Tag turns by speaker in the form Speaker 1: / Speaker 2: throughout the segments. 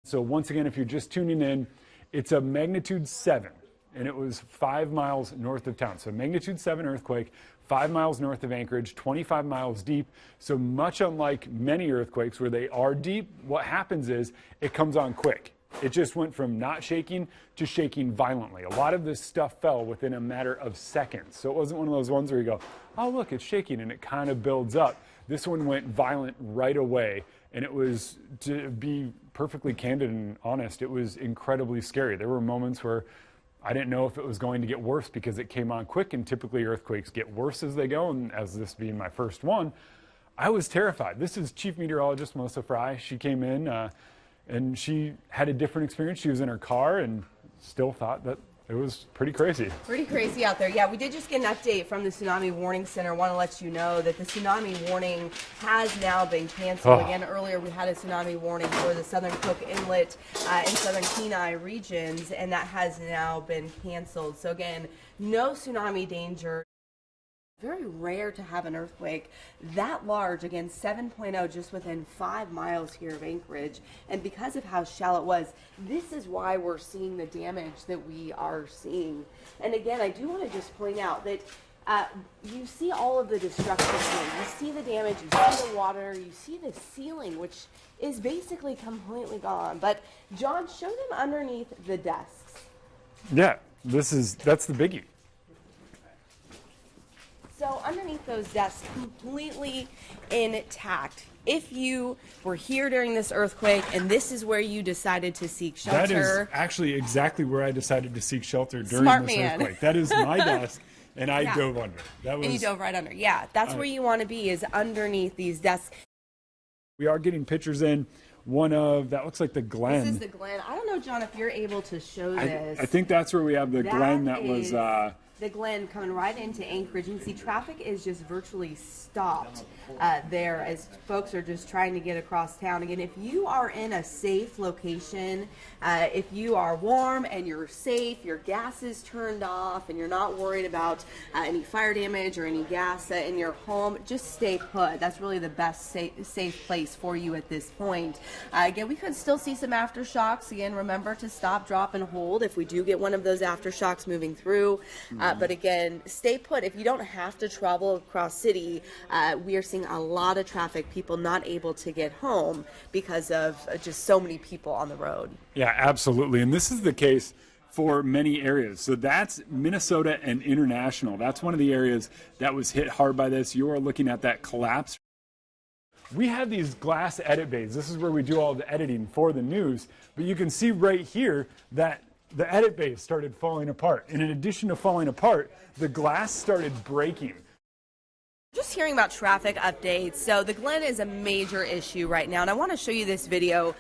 Speaker 1: So once again, if you're just tuning in, it's a magnitude 7, and it was 5 miles north of town. So magnitude 7 earthquake, 5 miles north of Anchorage, 25 miles deep. So much unlike many earthquakes where they are deep, what happens is it comes on quick. It just went from not shaking to shaking violently. A lot of this stuff fell within a matter of seconds. So it wasn't one of those ones where you go, oh, look, it's shaking, and it kind of builds up. This one went violent right away, and it was, to be perfectly candid and honest, it was incredibly scary. There were moments where I didn't know if it was going to get worse because it came on quick, and typically earthquakes get worse as they go, and as this being my first one, I was terrified. This is Chief Meteorologist Melissa Fry. She came in and she had a different experience. She was in her car and still thought that it was pretty crazy.
Speaker 2: Pretty crazy out there. Yeah, we did just get an update from the Tsunami Warning Center. I want to let you know that the tsunami warning has now been canceled. Again, earlier we had a tsunami warning for the southern Cook Inlet and southern Kenai regions, and that has now been canceled. So again, no tsunami danger. Very rare to have an earthquake that large, again 7.0, just within 5 miles here of Anchorage. And because of how shallow it was, this is why we're seeing the damage that we are seeing. And again, I do want to just point out that you see all of the destruction here. You see the damage, you see the water, you see the ceiling, which is basically completely gone. But John, show them underneath the desks.
Speaker 1: Yeah, that's the biggie.
Speaker 2: So underneath those desks, completely intact. If you were here during this earthquake and this is where you decided to seek shelter.
Speaker 1: That is actually exactly where I decided to seek shelter during this earthquake. That is my desk, and I dove under. And
Speaker 2: you dove right under. Yeah, that's where you want to be, is underneath these desks.
Speaker 1: We are getting pictures in. One of, that looks like the Glen.
Speaker 2: This is the Glen. I don't know, John, if you're able to show this.
Speaker 1: I think that's where we have the Glen that was...
Speaker 2: the Glen coming right into Anchorage. You can see traffic is just virtually stopped there as folks are just trying to get across town. Again, if you are in a safe location, if you are warm and you're safe, your gas is turned off, and you're not worried about any fire damage or any gas in your home, just stay put. That's really the best safe place for you at this point. Again, we could still see some aftershocks. Again, remember to stop, drop, and hold if we do get one of those aftershocks moving through. But again, stay put. If you don't have to travel across city, we are seeing a lot of traffic, people not able to get home because of just so many people on the road.
Speaker 1: Yeah, absolutely. And this is the case for many areas. So that's Minnesota and International. That's one of the areas that was hit hard by this. You are looking at that collapse. We have these glass edit bays. This is where we do all the editing for the news. But you can see right here that the edit bays started falling apart. And in addition to falling apart, the glass started breaking.
Speaker 2: Just hearing about traffic updates. So the Glen is a major issue right now, and I want to show you this video.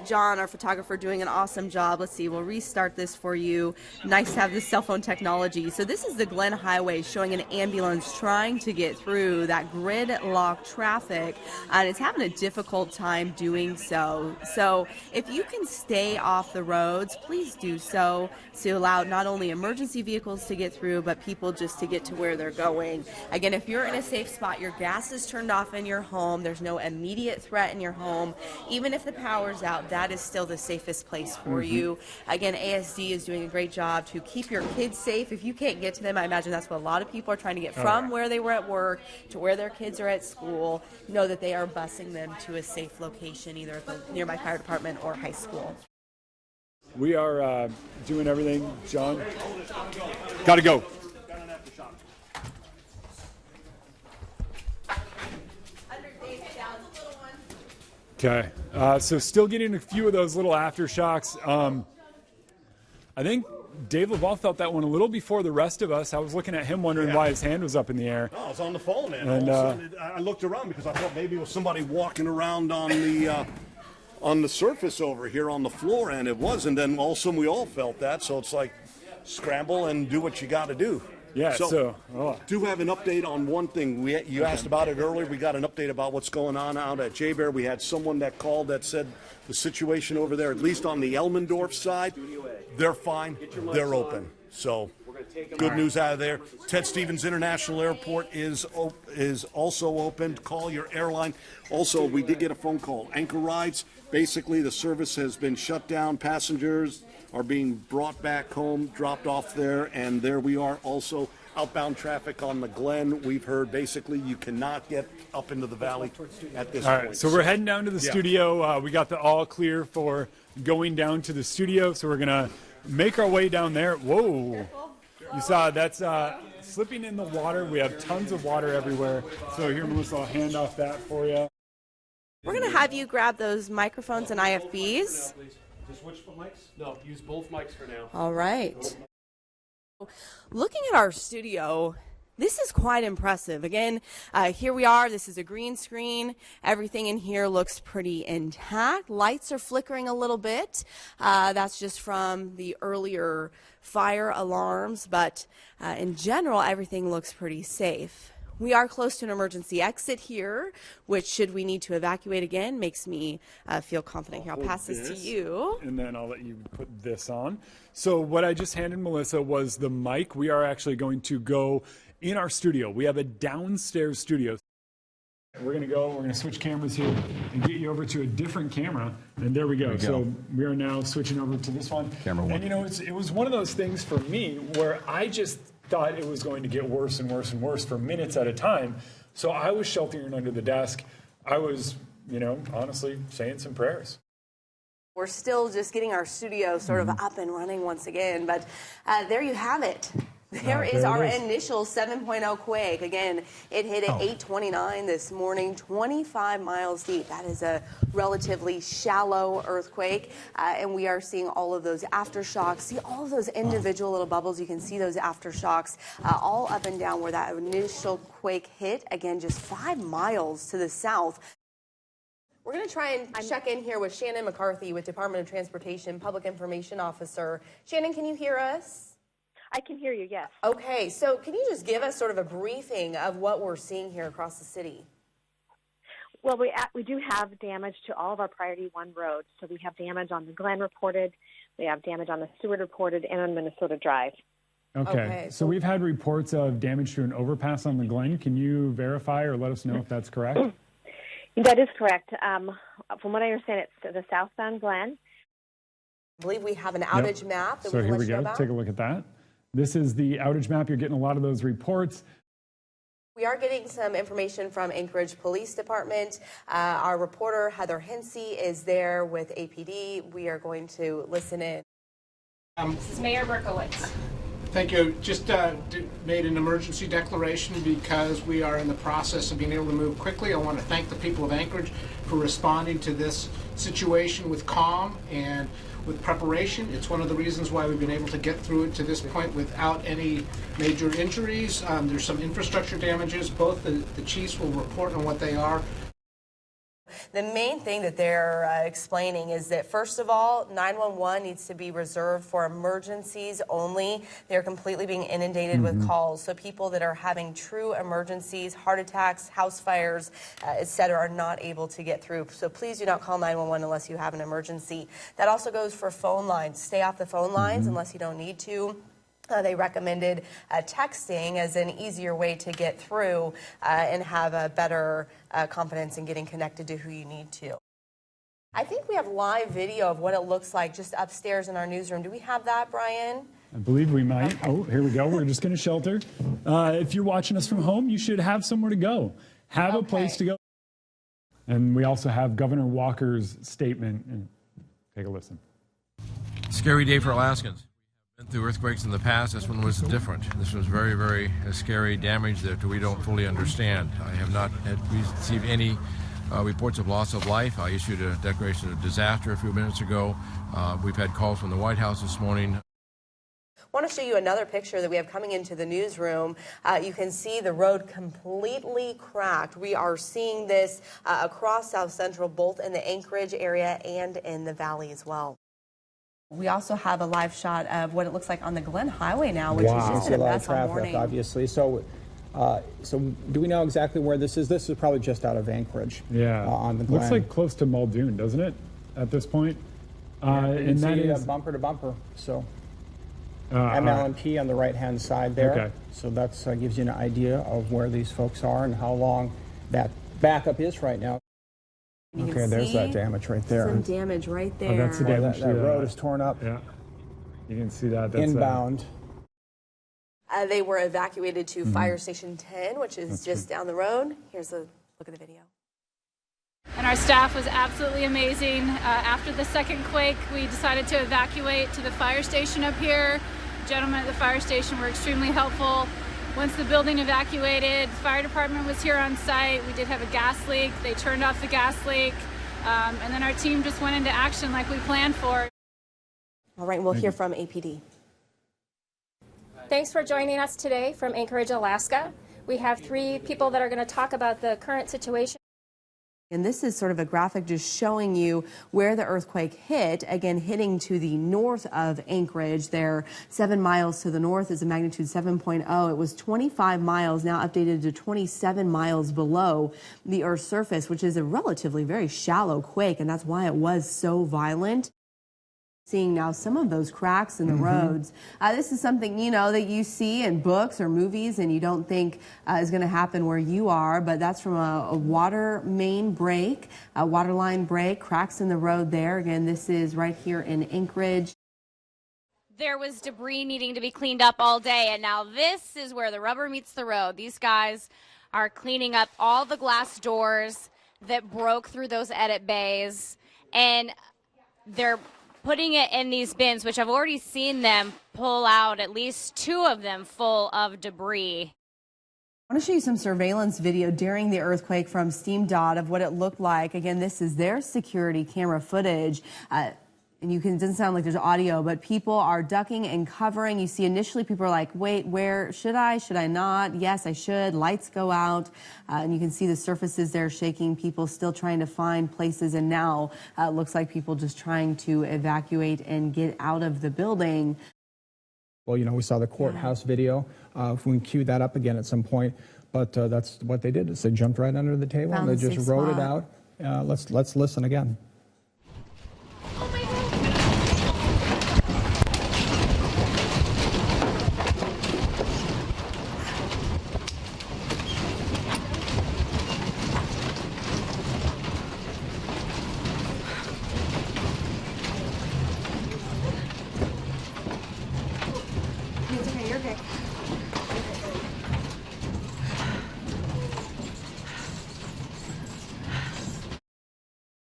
Speaker 2: John, our photographer, doing an awesome job. Let's see, we'll restart this for you. Nice to have this cell phone technology. So this is the Glen Highway showing an ambulance trying to get through that gridlock traffic, and it's having a difficult time doing so. So if you can stay off the roads, please do so to allow not only emergency vehicles to get through, but people just to get to where they're going. Again, if you're in a safe spot, your gas is turned off in your home, there's no immediate threat in your home, even if the power's out, that is still the safest place for you. Again, ASD is doing a great job to keep your kids safe. If you can't get to them, I imagine that's what a lot of people are trying to get from where they were at work to where their kids are at school. Know that they are busing them to a safe location, either at the nearby fire department or high school.
Speaker 1: We are doing everything. John, gotta go. Okay, so still getting a few of those little aftershocks. I think Dave LaValle felt that one a little before the rest of us. I was looking at him wondering why his hand was up in the air.
Speaker 3: Oh, I was on the phone, man. And I looked around because I thought maybe it was somebody walking around on the surface over here on the floor, and it wasn't. And all of a sudden we all felt that, so it's like scramble and do what you got to do.
Speaker 1: Yeah,
Speaker 3: do have an update on one thing. You asked about it earlier. We got an update about what's going on out at J-Bear. We had someone that called that said the situation over there, at least on the Elmendorf side, they're fine. They're open. So good news out of there. Ted Stevens International Airport is also open. Call your airline. Also, we did get a phone call. Anchor Rides, Basically, the service has been shut down. Passengers are being brought back home, dropped off there, and there we are. Also, outbound traffic on the Glen. We've heard basically you cannot get up into the valley at this
Speaker 1: All
Speaker 3: point.
Speaker 1: right, so we're heading down to the studio. We got the all clear for going down to the studio, so we're gonna make our way down there. Whoa! You saw that's slipping in the water. We have tons of water everywhere. So here, Melissa, I'll hand off that for you.
Speaker 2: We're going to have you grab those microphones and IFBs.
Speaker 3: Just switch for mics? No, use both mics for now.
Speaker 2: All right. Looking at our studio, this is quite impressive. Again, here we are. This is a green screen. Everything in here looks pretty intact. Lights are flickering a little bit. That's just from the earlier fire alarms, but in general, everything looks pretty safe. We are close to an emergency exit here, which, should we need to evacuate again, makes me feel confident here. I'll pass this to you.
Speaker 1: And then I'll let you put this on. So what I just handed Melissa was the mic. We are actually going to go in our studio. We have a downstairs studio. We're going to switch cameras here and get you over to a different camera. And there we go. So we are now switching over to this one. Camera one. And you know, it was one of those things for me where I just thought it was going to get worse and worse and worse for minutes at a time. So I was sheltering under the desk. I was, honestly saying some prayers.
Speaker 2: We're still just getting our studio sort of up and running once again, but there you have it. There is our initial 7.0 quake. Again, it hit at 8:29 this morning, 25 miles deep. That is a relatively shallow earthquake, and we are seeing all of those aftershocks. See all of those individual little bubbles. You can see those aftershocks all up and down where that initial quake hit. Again, just 5 miles to the south. We're going to try and check in here with Shannon McCarthy with Department of Transportation Public Information Officer. Shannon, can you hear us?
Speaker 4: I can hear you, yes.
Speaker 2: Okay, so can you just give us sort of a briefing of what we're seeing here across the city?
Speaker 4: Well, we do have damage to all of our Priority 1 roads. So we have damage on the Glen reported, we have damage on the Seward reported, and on Minnesota Drive.
Speaker 1: Okay, so we've had reports of damage to an overpass on the Glen. Can you verify or let us know if that's correct?
Speaker 4: That is correct. From what I understand, it's the southbound Glen.
Speaker 2: I believe we have an outage map.
Speaker 1: So here we go. Take a look at that. This is the outage map. You're getting a lot of those reports.
Speaker 2: We are getting some information from Anchorage Police Department. Our reporter, Heather Hensey, is there with APD. We are going to listen in.
Speaker 5: This is Mayor Berkowitz.
Speaker 6: Thank you. Just made an emergency declaration because we are in the process of being able to move quickly. I want to thank the people of Anchorage for responding to this situation with calm and with preparation. It's one of the reasons why we've been able to get through it to this point without any major injuries. There's some infrastructure damages. Both the chiefs will report on what they are.
Speaker 2: The main thing that they're explaining is that, first of all, 911 needs to be reserved for emergencies only. They're completely being inundated with calls. So people that are having true emergencies, heart attacks, house fires, etc., are not able to get through. So please do not call 911 unless you have an emergency. That also goes for phone lines. Stay off the phone lines unless you don't need to. They recommended texting as an easier way to get through and have a better confidence in getting connected to who you need to. I think we have live video of what it looks like just upstairs in our newsroom. Do we have that, Brian?
Speaker 1: I believe we might. Okay. Oh, here we go. We're just going to shelter. If you're watching us from home, you should have somewhere to go. Have a place to go. And we also have Governor Walker's statement. Take a listen.
Speaker 7: Scary day for Alaskans. Been through earthquakes in the past. This one was different. This was very, very scary damage that we don't fully understand. I have not received any reports of loss of life. I issued a declaration of disaster a few minutes ago. We've had calls from the White House this morning.
Speaker 2: I want to show you another picture that we have coming into the newsroom. You can see the road completely cracked. We are seeing this across South Central, both in the Anchorage area and in the valley as well. We also have a live shot of what it looks like on the Glen Highway now, which is just a mess all morning.
Speaker 8: Obviously. So do we know exactly where this is? This is probably just out of Anchorage.
Speaker 1: Yeah.
Speaker 8: On the Glen.
Speaker 1: Looks like close to Muldoon, doesn't it? At this point.
Speaker 8: Yeah, you can see bumper to bumper. So ML&P on the right-hand side there.
Speaker 1: Okay.
Speaker 8: So that gives you an idea of where these folks are and how long that backup is right now. Okay, there's that damage right there.
Speaker 2: Some damage right there.
Speaker 1: Oh, that's the damage.
Speaker 8: That road is torn up.
Speaker 1: Yeah, you can see that. That's
Speaker 8: Inbound.
Speaker 2: They were evacuated to Fire Station 10, which is just down the road. Here's a look at the video.
Speaker 5: And our staff was absolutely amazing. After the second quake, we decided to evacuate to the fire station up here. Gentlemen at the fire station were extremely helpful. Once the building evacuated, the fire department was here on site. We did have a gas leak. They turned off the gas leak. And then our team just went into action like we planned for.
Speaker 2: All right, we'll hear from APD.
Speaker 9: Thanks for joining us today from Anchorage, Alaska. We have 3 people that are going to talk about the current situation.
Speaker 2: And this is sort of a graphic just showing you where the earthquake hit, again hitting to the north of Anchorage. There, 7 miles to the north is a magnitude 7.0. It was 25 miles, now updated to 27 miles below the Earth's surface, which is a relatively very shallow quake, and that's why it was so violent. Seeing now some of those cracks in the roads. This is something, you know, that you see in books or movies and you don't think is going to happen where you are, but that's from a water main break, a water line break, cracks in the road there. Again, this is right here in Anchorage.
Speaker 10: There was debris needing to be cleaned up all day, and now this is where the rubber meets the road. These guys are cleaning up all the glass doors that broke through those edit bays, and they're putting it in these bins, which I've already seen them pull out at least 2 of them full of debris.
Speaker 2: I want to show you some surveillance video during the earthquake from SteamDot of what it looked like. Again, this is their security camera footage. And it doesn't sound like there's audio, but people are ducking and covering. You see initially people are like, wait, where should I not? Yes, I should. Lights go out. And you can see the surfaces there shaking, people still trying to find places. And now it looks like people just trying to evacuate and get out of the building.
Speaker 8: Well, you know, we saw the courthouse video. If we can cue that up again at some point. But that's what they did, is they jumped right under the table and they just wrote it out. Let's listen again.